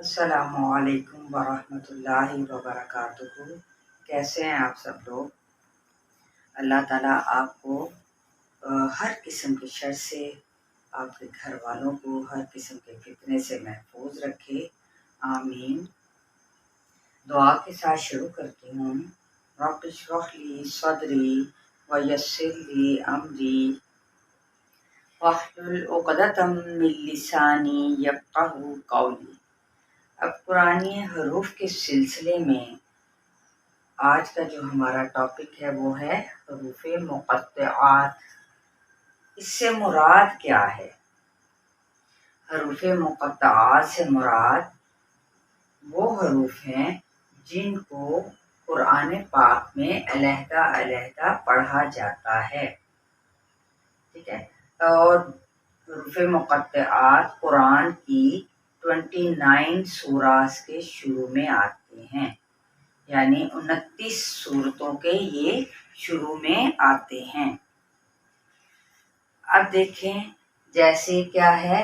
السلام علیکم ورحمۃ اللہ وبرکاتہ۔ کیسے ہیں آپ سب لوگ؟ اللہ تعالیٰ آپ کو ہر قسم کے شر سے، آپ کے گھر والوں کو ہر قسم کے فتنے سے محفوظ رکھے، آمین۔ دعا کے ساتھ شروع کرتی ہوں۔ رب اشرح لی صدری ویسر لی امری واحلل عقدۃ من لسانی یفقہوا قولی۔ اب قرآن حروف کے سلسلے میں آج کا جو ہمارا ٹاپک ہے وہ ہے حروف مقطعات۔ اس سے مراد کیا ہے؟ حروف مقطعات سے مراد وہ حروف ہیں جن کو قرآن پاک میں علیحدہ علیحدہ پڑھا جاتا ہے، ٹھیک ہے۔ اور حروف مقطعات قرآن کی 29 سوراز کے شروع میں آتے ہیں، یعنی 29 سورتوں کے یہ شروع میں آتے ہیں۔ اب دیکھیں جیسے کیا ہے،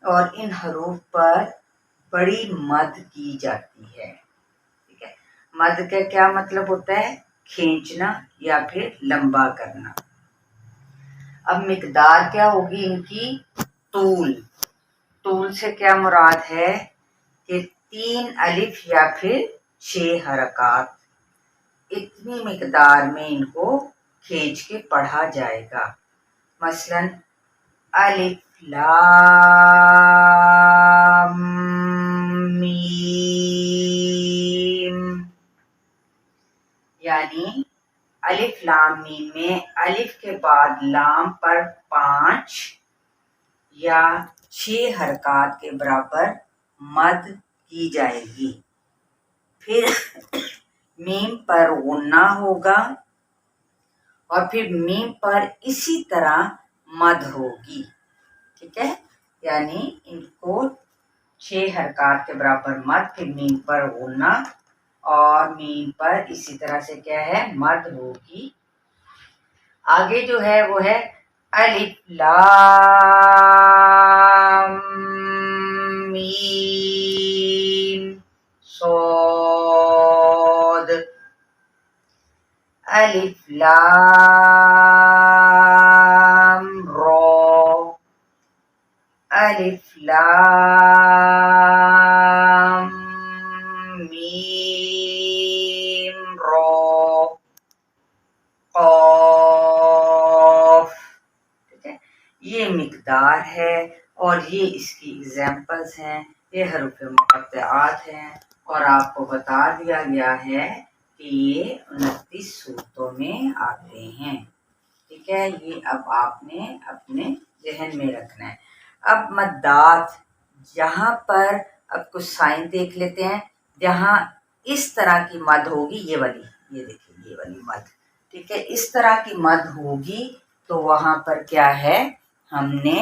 اور ان حروف پر بڑی مد کی جاتی ہے، ٹھیک ہے۔ مد کا کیا مطلب ہوتا ہے؟ کھینچنا یا پھر لمبا کرنا۔ اب مقدار کیا ہوگی ان کی؟ طول سے کیا مراد ہے کہ 3 الف یا پھر 6 حرکات، اتنی مقدار میں ان کو کھینچ کے پڑھا جائے گا۔ مثلاً الف لام میم، یعنی الف لام میم میں الف کے بعد لام پر 5 یا 6 حرکات کے برابر مد کی جائے گی۔ پھر میم پر غنہ ہوگا اور پھر میم پر اسی طرح مد ہوگی، ٹھیک ہے۔ یعنی ان کو 6 حرکات کے برابر مد، پھر میم پر غنہ اور میم پر اسی طرح سے کیا ہے؟ مد ہوگی۔ آگے جو ہے وہ ہے الف لام میم صاد، الف لام را، الف لام میم را قاف، ٹھیک ہے۔ یہ مقدار ہے اور یہ اس کی ایگزامپلز ہیں، یہ حروف مقطعات ہیں، اور آپ کو بتا دیا گیا ہے کہ یہ 29 صورتوں میں آتے ہیں، ٹھیک ہے۔ یہ اب آپ نے اپنے ذہن میں رکھنا ہے۔ اب مدات، جہاں پر اب کچھ سائن دیکھ لیتے ہیں، جہاں اس طرح کی مد ہوگی، یہ والی، یہ دیکھیں یہ والی مد، ٹھیک ہے، اس طرح کی مد ہوگی تو وہاں پر کیا ہے؟ ہم نے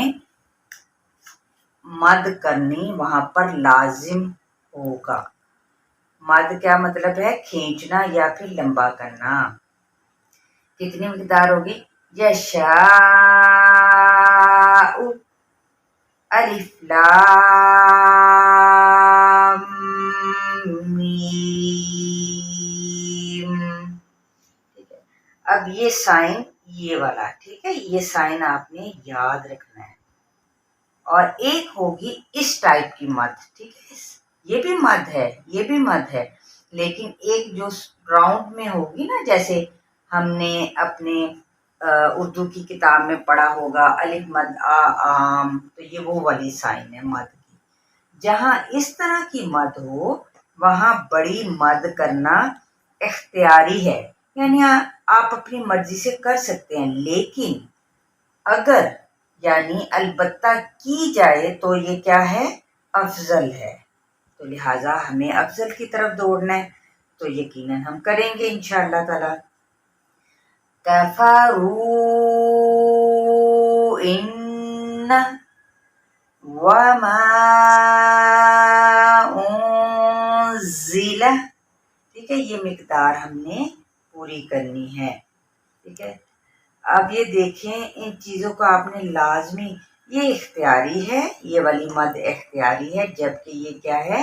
مد کرنی وہاں پر لازم ہوگا۔ مد کیا مطلب ہے؟ کھینچنا یا پھر لمبا کرنا۔ کتنی مقدار ہوگی؟ یشاء، الف لام میم، ٹھیک ہے۔ اب یہ سائن یہ والا، ٹھیک ہے، یہ سائن آپ نے یاد رکھنا ہے۔ اور ایک ہوگی اس ٹائپ کی مد، ٹھیک ہے، یہ بھی مد ہے، یہ بھی مد ہے، لیکن ایک جو راؤنڈ میں ہوگی نا، جیسے ہم نے اپنے اردو کی کتاب میں پڑھا ہوگا الف مد آم، تو یہ وہ والی سائن ہے مد کی۔ جہاں اس طرح کی مد ہو وہاں بڑی مد کرنا اختیاری ہے، یعنی آپ اپنی مرضی سے کر سکتے ہیں، لیکن اگر یعنی البتہ کی جائے تو یہ کیا ہے؟ افضل ہے۔ تو لہٰذا ہمیں افضل کی طرف دوڑنا ہے، تو یقیناً ہم کریں گے انشاءاللہ تعالی۔ کفروا ان وما انزل، ٹھیک ہے، یہ مقدار ہم نے پوری کرنی ہے، ٹھیک ہے۔ اب یہ دیکھیں ان چیزوں کو آپ نے لازمی، یہ اختیاری ہے، یہ والی مد اختیاری ہے، جبکہ یہ کیا ہے؟